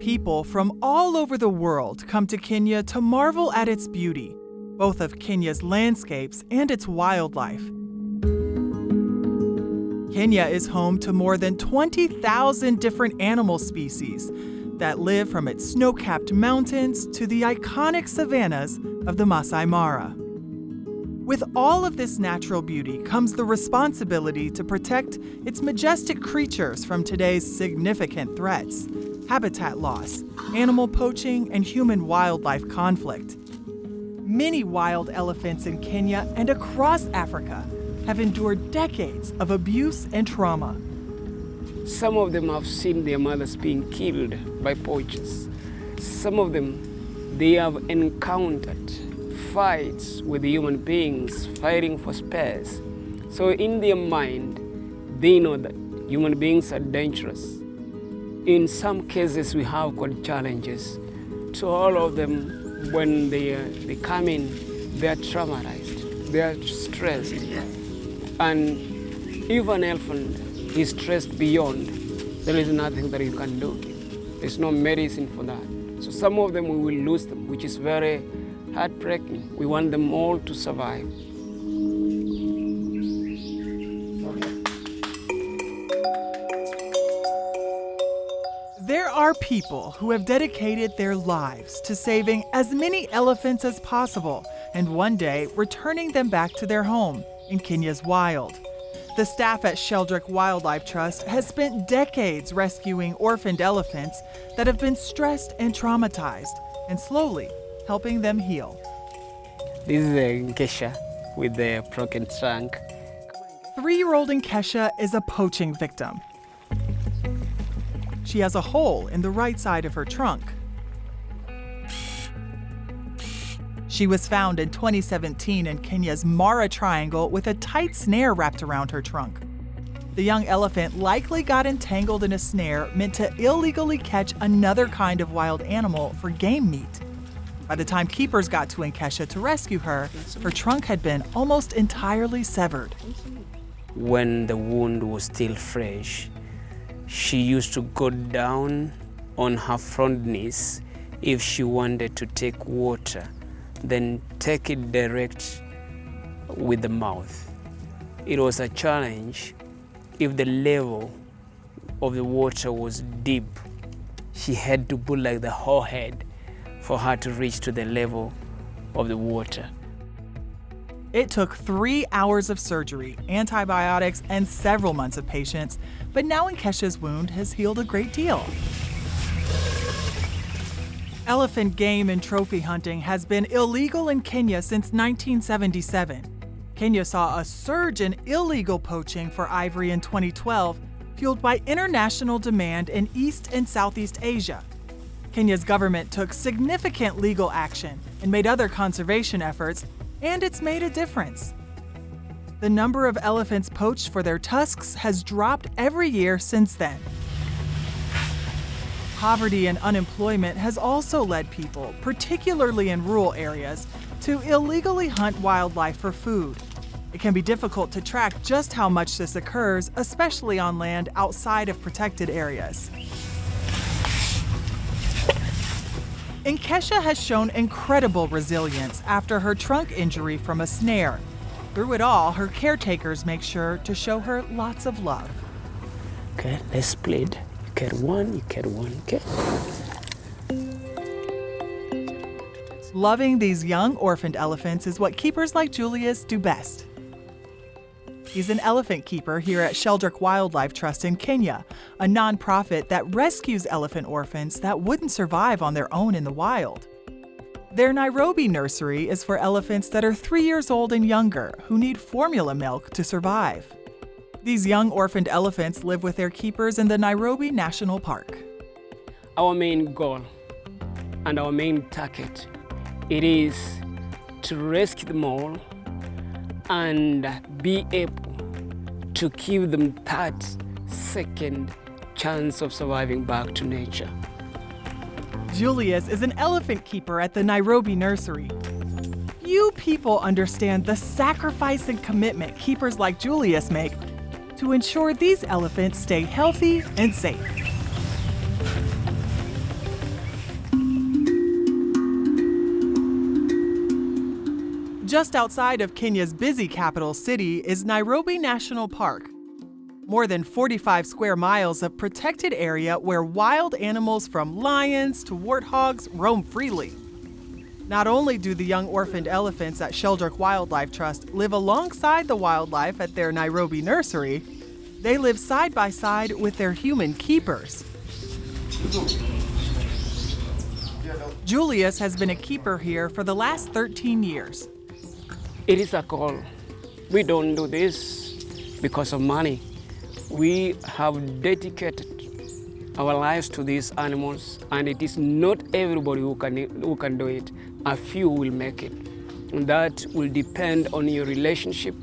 People from all over the world come to Kenya to marvel at its beauty, both of Kenya's landscapes and its wildlife. Kenya is home to more than 20,000 different animal species that live from its snow-capped mountains to the iconic savannas of the Masai Mara. With all of this natural beauty comes the responsibility to protect its majestic creatures from today's significant threats: habitat loss, animal poaching, and human-wildlife conflict. Many wild elephants in Kenya and across Africa have endured decades of abuse and trauma. Some of them have seen their mothers being killed by poachers. Some of them, they have encountered fights with human beings fighting for space. So in their mind, they know that human beings are dangerous. In some cases, we have got challenges. To all of them, when they come in, they are traumatized, they are stressed. And if an elephant is stressed beyond, there is nothing that you can do. There's no medicine for that. So some of them, we will lose them, which is very heartbreaking. We want them all to survive. There are people who have dedicated their lives to saving as many elephants as possible and one day returning them back to their home in Kenya's wild. The staff at Sheldrick Wildlife Trust has spent decades rescuing orphaned elephants that have been stressed and traumatized and slowly helping them heal. This is a Nkesha with the broken trunk. 3-year-old Nkesha is a poaching victim. She has a hole in the right side of her trunk. She was found in 2017 in Kenya's Mara Triangle with a tight snare wrapped around her trunk. The young elephant likely got entangled in a snare meant to illegally catch another kind of wild animal for game meat. By the time keepers got to Nkesha to rescue her, her trunk had been almost entirely severed. When the wound was still fresh, she used to go down on her front knees if she wanted to take water, then take it direct with the mouth. It was a challenge if the level of the water was deep. She had to put like the whole head for her to reach to the level of the water. It took 3 hours of surgery, antibiotics, and several months of patience, but now Nkesha's wound has healed a great deal. Elephant game and trophy hunting has been illegal in Kenya since 1977. Kenya saw a surge in illegal poaching for ivory in 2012, fueled by international demand in East and Southeast Asia. Kenya's government took significant legal action and made other conservation efforts, and it's made a difference. The number of elephants poached for their tusks has dropped every year since then. Poverty and unemployment has also led people, particularly in rural areas, to illegally hunt wildlife for food. It can be difficult to track just how much this occurs, especially on land outside of protected areas. Nkesha has shown incredible resilience after her trunk injury from a snare. Through it all, her caretakers make sure to show her lots of love. Okay, let's split. You get one, okay? Loving these young orphaned elephants is what keepers like Julius do best. He's an elephant keeper here at Sheldrick Wildlife Trust in Kenya, a nonprofit that rescues elephant orphans that wouldn't survive on their own in the wild. Their Nairobi nursery is for elephants that are 3 years old and younger who need formula milk to survive. These young orphaned elephants live with their keepers in the Nairobi National Park. Our main goal and our main target, it is to rescue them all and be able to give them that second chance of surviving back to nature. Julius is an elephant keeper at the Nairobi nursery. Few people understand the sacrifice and commitment keepers like Julius make to ensure these elephants stay healthy and safe. Just outside of Kenya's busy capital city is Nairobi National Park. More than 45 square miles of protected area where wild animals from lions to warthogs roam freely. Not only do the young orphaned elephants at Sheldrick Wildlife Trust live alongside the wildlife at their Nairobi nursery, they live side by side with their human keepers. Julius has been a keeper here for the last 13 years. It is a call. We don't do this because of money. We have dedicated our lives to these animals, and it is not everybody who can do it. A few will make it. And that will depend on your relationship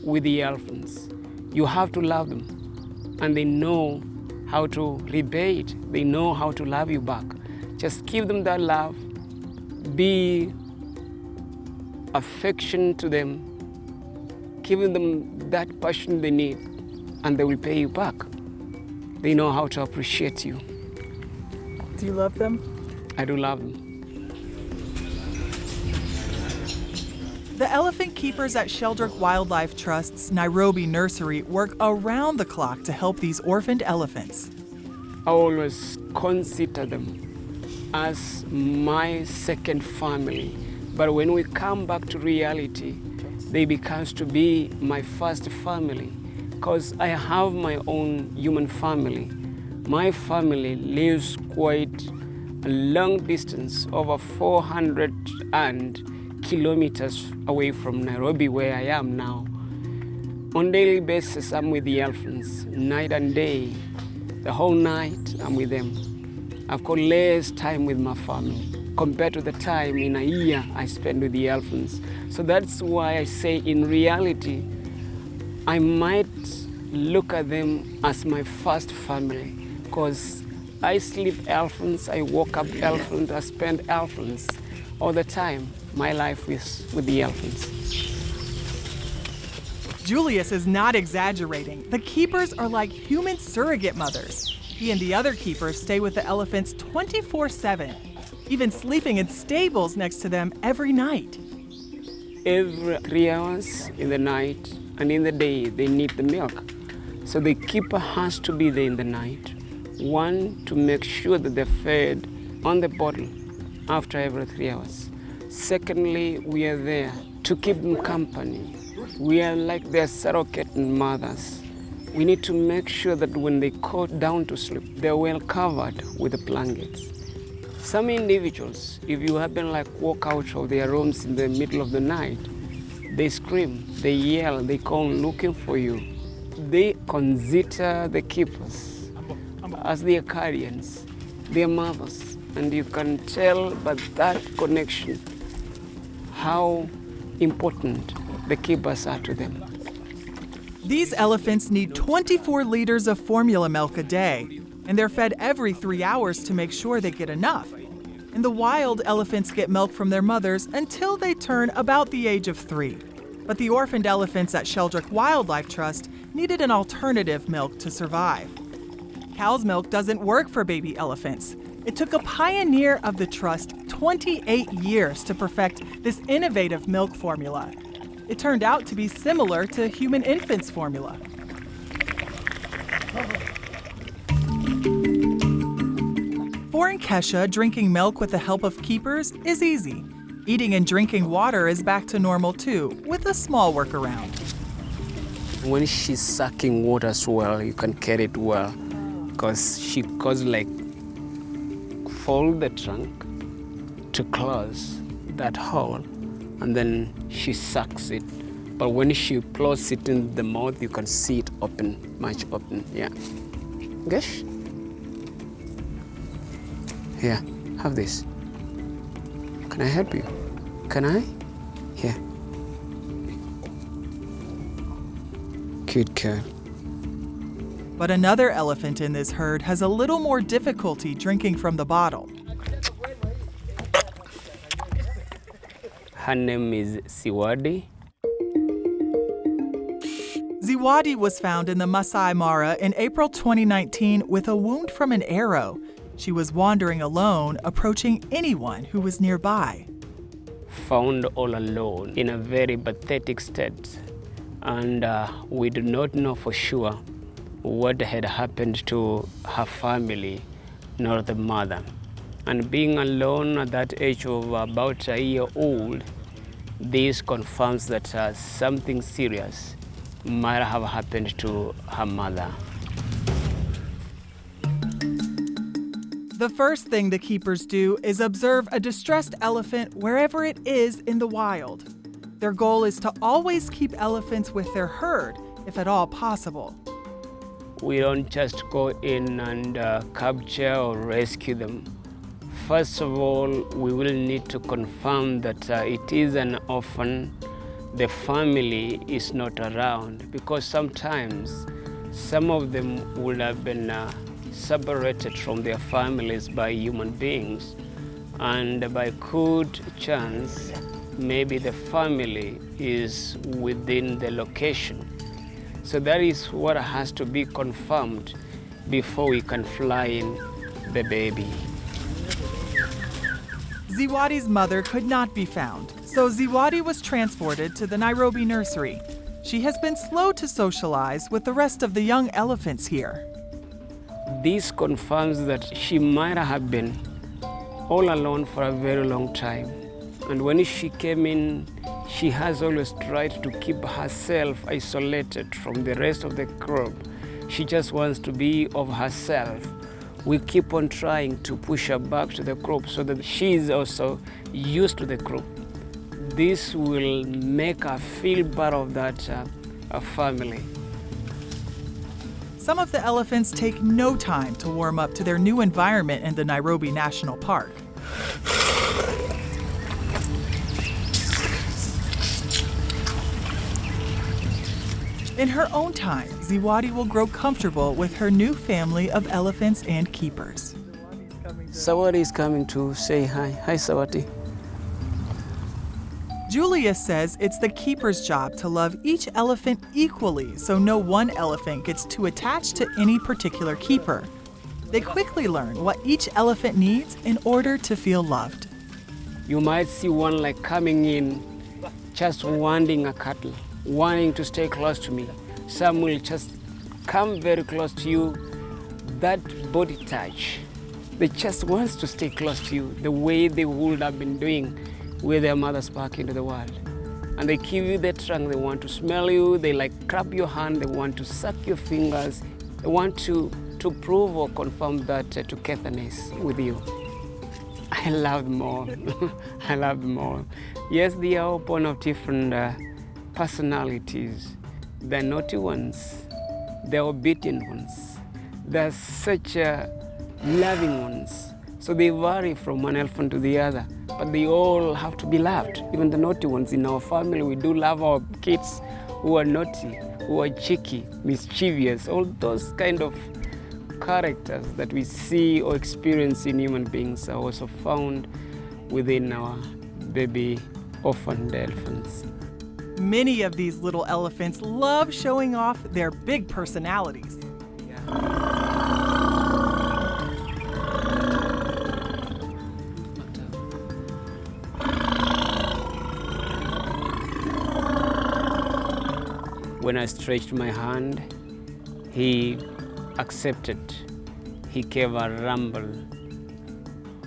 with the elephants. You have to love them, and they know how to repay it. They know how to love you back. Just give them that love, be affection to them, giving them that passion they need, and they will pay you back. They know how to appreciate you. Do you love them? I do love them. The elephant keepers at Sheldrick Wildlife Trust's Nairobi nursery work around the clock to help these orphaned elephants. I always consider them as my second family. But when we come back to reality, they become to be my first family, because I have my own human family. My family lives quite a long distance, over 400 kilometers away from Nairobi, where I am now. On a daily basis, I'm with the elephants, night and day. The whole night, I'm with them. I've got less time with my family compared to the time in a year I spend with the elephants. So that's why I say in reality, I might look at them as my first family, because I sleep elephants, I woke up elephants, I spend elephants all the time. My life is with the elephants. Julius is not exaggerating. The keepers are like human surrogate mothers. He and the other keepers stay with the elephants 24/7, even sleeping in stables next to them every night. Every 3 hours in the night and in the day, they need the milk. So the keeper has to be there in the night. One, to make sure that they're fed on the bottle after every 3 hours. Secondly, we are there to keep them company. We are like their surrogate mothers. We need to make sure that when they go down to sleep, they're well covered with the blankets. Some individuals, if you happen like walk out of their rooms in the middle of the night, they scream, they yell, they come looking for you. They consider the keepers as their guardians, their mothers, and you can tell by that connection how important the keepers are to them. These elephants need 24 liters of formula milk a day, and they're fed every 3 hours to make sure they get enough. In the wild, elephants get milk from their mothers until they turn about the age of 3. But the orphaned elephants at Sheldrick Wildlife Trust needed an alternative milk to survive. Cow's milk doesn't work for baby elephants. It took a pioneer of the trust 28 years to perfect this innovative milk formula. It turned out to be similar to human infants' formula. For Kesha, drinking milk with the help of keepers is easy. Eating and drinking water is back to normal too, with a small workaround. When she's sucking water as well, you can carry it well, because she goes like fold the trunk to close that hole, and then she sucks it. But when she plows it in the mouth, you can see it open, much open, yeah. Gosh. Here, have this. Can I help you? Can I? Here. Cute girl. But another elephant in this herd has a little more difficulty drinking from the bottle. Her name is Siwadi. Ziwadi was found in the Masai Mara in April 2019 with a wound from an arrow. She was wandering alone, approaching anyone who was nearby. found all alone in a very pathetic state. And we do not know for sure what had happened to her family, nor the mother. And being alone at that age of about a year old, this confirms that something serious might have happened to her mother. The first thing the keepers do is observe a distressed elephant wherever it is in the wild. Their goal is to always keep elephants with their herd, if at all possible. We don't just go in and capture or rescue them. First of all, we will need to confirm that it is an orphan, the family is not around, because sometimes some of them would have been separated from their families by human beings, and by good chance, maybe the family is within the location. So that is what has to be confirmed before we can fly in the baby. Ziwadi's mother could not be found, so Ziwadi was transported to the Nairobi nursery. She has been slow to socialize with the rest of the young elephants here. This confirms that she might have been all alone for a very long time. And when she came in, she has always tried to keep herself isolated from the rest of the group. She just wants to be of herself. We keep on trying to push her back to the group so that she is also used to the group. This will make her feel part of that family. Some of the elephants take no time to warm up to their new environment in the Nairobi National Park. In her own time, Ziwadi will grow comfortable with her new family of elephants and keepers. Sawati is coming to say hi. Hi, Sawati. Julia says it's the keeper's job to love each elephant equally, so no one elephant gets too attached to any particular keeper. They quickly learn what each elephant needs in order to feel loved. You might see one like coming in, just wanting a cuddle, wanting to stay close to me. Some will just come very close to you. That body touch, they just wants to stay close to you, the way they would have been doing with their mothers back into the wild. And they give you their trunk, they want to smell you, they like grab your hand, they want to suck your fingers, they want to prove or confirm that togetherness with you. I love them all. I love them all. Yes, they are all born of different personalities. The naughty ones, the obedient ones, the such loving ones. So they vary from one elephant to the other, but they all have to be loved. Even the naughty ones in our family, we do love our kids who are naughty, who are cheeky, mischievous, all those kind of characters that we see or experience in human beings are also found within our baby orphaned elephants. Many of these little elephants love showing off their big personalities. When I stretched my hand, he accepted. He gave a rumble,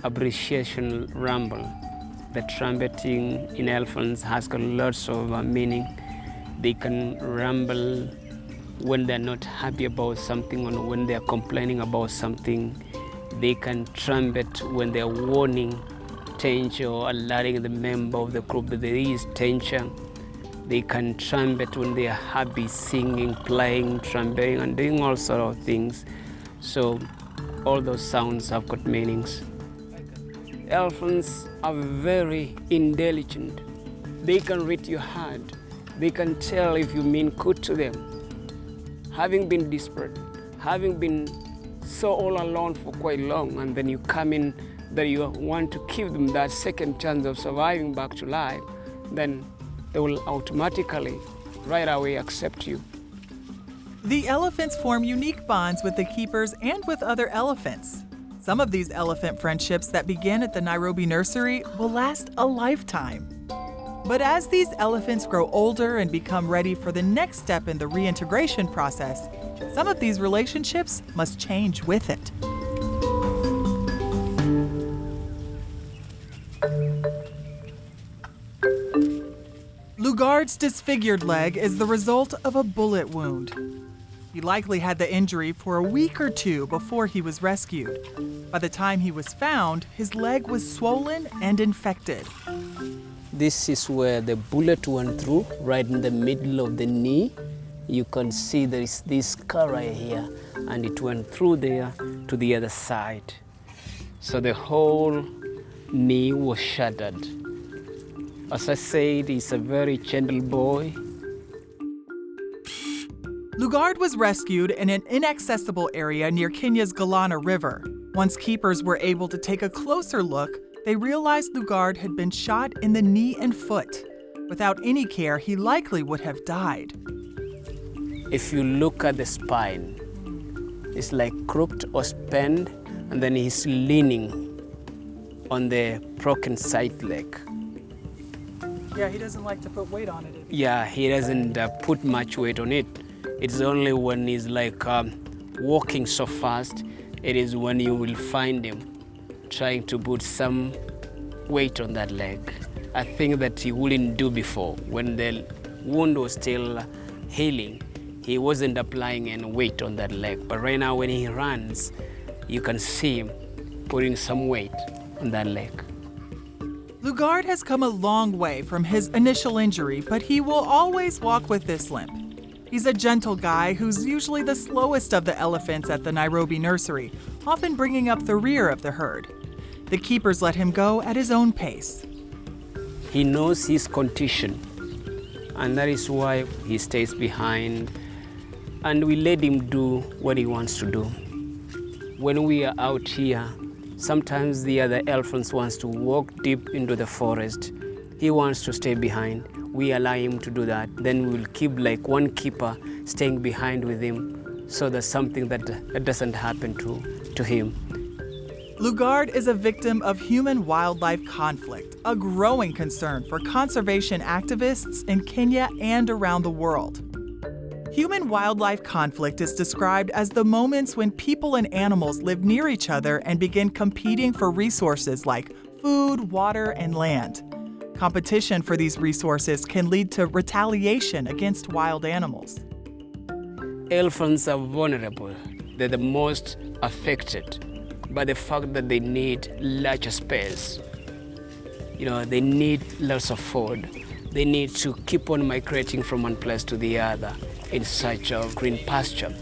appreciation rumble. The trumpeting in elephants has got lots of meaning. They can rumble when they're not happy about something or when they're complaining about something. They can trumpet when they're warning danger or alerting the member of the group that there is danger. They can trumpet when they are happy, singing, playing, trumpeting, and doing all sorts of things. So all those sounds have got meanings. Elephants are very intelligent. They can read your heart. They can tell if you mean good to them. Having been desperate, having been so all alone for quite long, and then you come in that you want to give them that second chance of surviving back to life, then they will automatically, right away, accept you. The elephants form unique bonds with the keepers and with other elephants. Some of these elephant friendships that began at the Nairobi nursery will last a lifetime. But as these elephants grow older and become ready for the next step in the reintegration process, some of these relationships must change with it. Lugard's disfigured leg is the result of a bullet wound. He likely had the injury for a week or two before he was rescued. By the time he was found, his leg was swollen and infected. This is where the bullet went through, right in the middle of the knee. You can see there is this scar right here, and it went through there to the other side. So the whole knee was shattered. As I said, he's a very gentle boy. Lugard was rescued in an inaccessible area near Kenya's Galana River. Once keepers were able to take a closer look, they realized Lugard had been shot in the knee and foot. Without any care, he likely would have died. If you look at the spine, it's like crooked or bent, and then he's leaning on the broken side leg. Yeah, he doesn't like to put weight on it. Yeah, he doesn't put much weight on it. It's only when he's like walking so fast, it is when you will find him trying to put some weight on that leg. I think that he wouldn't do before. When the wound was still healing, he wasn't applying any weight on that leg. But right now when he runs, you can see him putting some weight on that leg. Lugard has come a long way from his initial injury, but he will always walk with this limp. He's a gentle guy who's usually the slowest of the elephants at the Nairobi nursery, often bringing up the rear of the herd. The keepers let him go at his own pace. He knows his condition, and that is why he stays behind, and we let him do what he wants to do. When we are out here, sometimes the other elephants wants to walk deep into the forest. He wants to stay behind. We allow him to do that. Then we will keep like one keeper staying behind with him so there's something that doesn't happen to him. Lugard is a victim of human-wildlife conflict, a growing concern for conservation activists in Kenya and around the world. Human-wildlife conflict is described as the moments when people and animals live near each other and begin competing for resources like food, water, and land. Competition for these resources can lead to retaliation against wild animals. Elephants are vulnerable. They're the most affected by the fact that they need larger space. They need lots of food. They need to keep on migrating from one place to the other in search of green pasture.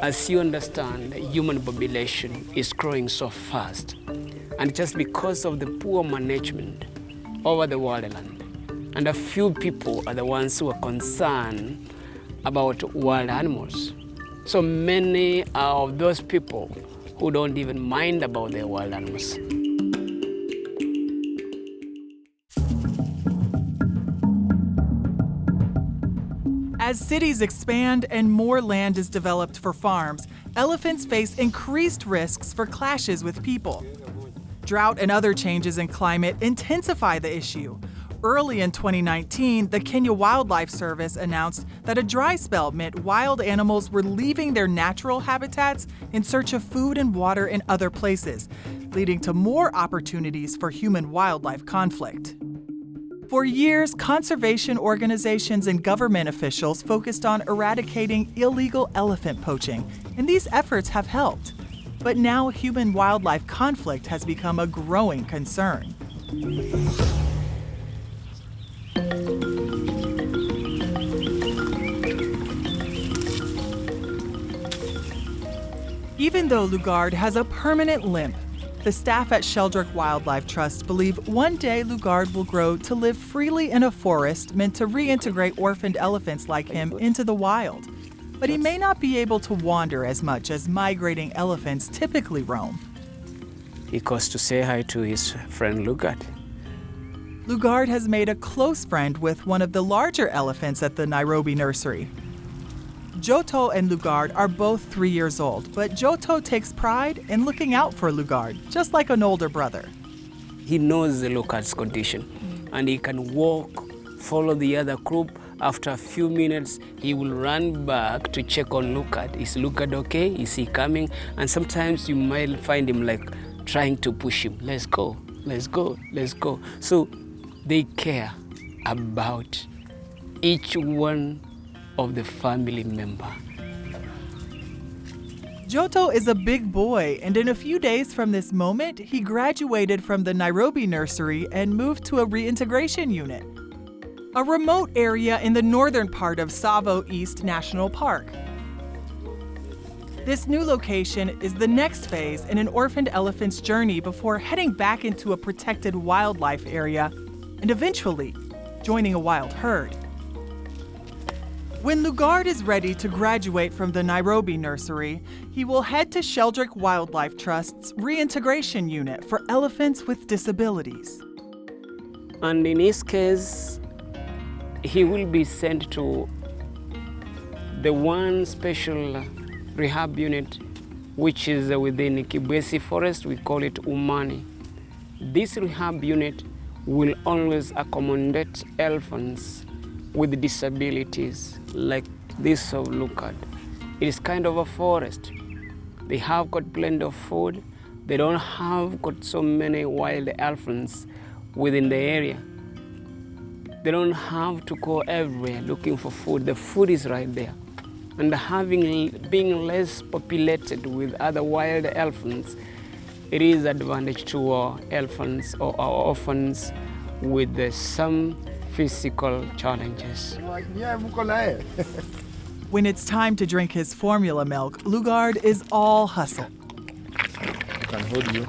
As you understand, the human population is growing so fast, and just because of the poor management over the wildland, and a few people are the ones who are concerned about wild animals. So many of those people who don't even mind about their wild animals. As cities expand and more land is developed for farms, elephants face increased risks for clashes with people. Drought and other changes in climate intensify the issue. Early in 2019, the Kenya Wildlife Service announced that a dry spell meant wild animals were leaving their natural habitats in search of food and water in other places, leading to more opportunities for human-wildlife conflict. For years, conservation organizations and government officials focused on eradicating illegal elephant poaching, and these efforts have helped. But now human-wildlife conflict has become a growing concern. Even though Lugard has a permanent limp, the staff at Sheldrick Wildlife Trust believe one day Lugard will grow to live freely in a forest meant to reintegrate orphaned elephants like him into the wild. But he may not be able to wander as much as migrating elephants typically roam. He goes to say hi to his friend Lugard. Lugard has made a close friend with one of the larger elephants at the Nairobi nursery. Joto and Lugard are both 3 years old, but Joto takes pride in looking out for Lugard, just like an older brother. He knows the Lugard's condition. and he can walk, follow the other group. After a few minutes, he will run back to check on Lugard. Is Lugard okay? Is he coming? And sometimes you might find him like trying to push him. Let's go, let's go, let's go. So they care about each one of the family member. Joto is a big boy, and in a few days from this moment, he graduated from the Nairobi nursery and moved to a reintegration unit, a remote area in the northern part of Tsavo East National Park. This new location is the next phase in an orphaned elephant's journey before heading back into a protected wildlife area and eventually joining a wild herd. When Lugard is ready to graduate from the Nairobi nursery, he will head to Sheldrick Wildlife Trust's reintegration unit for elephants with disabilities. And in his case, he will be sent to the one special rehab unit, which is within Kibwezi Forest. We call it Umani. This rehab unit will always accommodate elephants with disabilities like this of Lugard. It is kind of a forest. They have got plenty of food. They don't have got so many wild elephants within the area. They don't have to go everywhere looking for food. The food is right there. And being less populated with other wild elephants, it is advantage to our elephants or our orphans with some physical challenges. When it's time to drink his formula milk, Lugard is all hustle. Can hold you.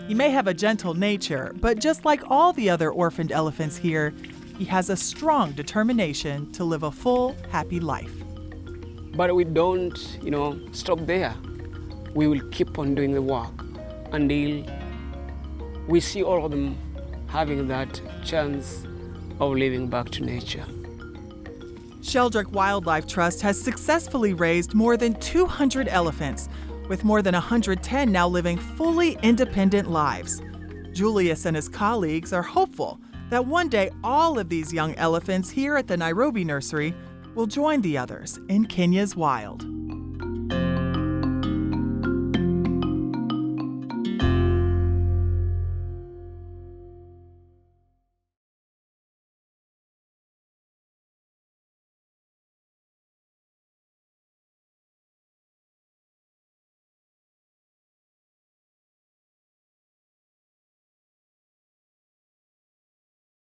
He may have a gentle nature, but just like all the other orphaned elephants here, he has a strong determination to live a full, happy life. But we don't, stop there. We will keep on doing the work until we see all of them having that chance of living back to nature. Sheldrick Wildlife Trust has successfully raised more than 200 elephants, with more than 110 now living fully independent lives. Julius and his colleagues are hopeful that one day all of these young elephants here at the Nairobi nursery will join the others in Kenya's wild.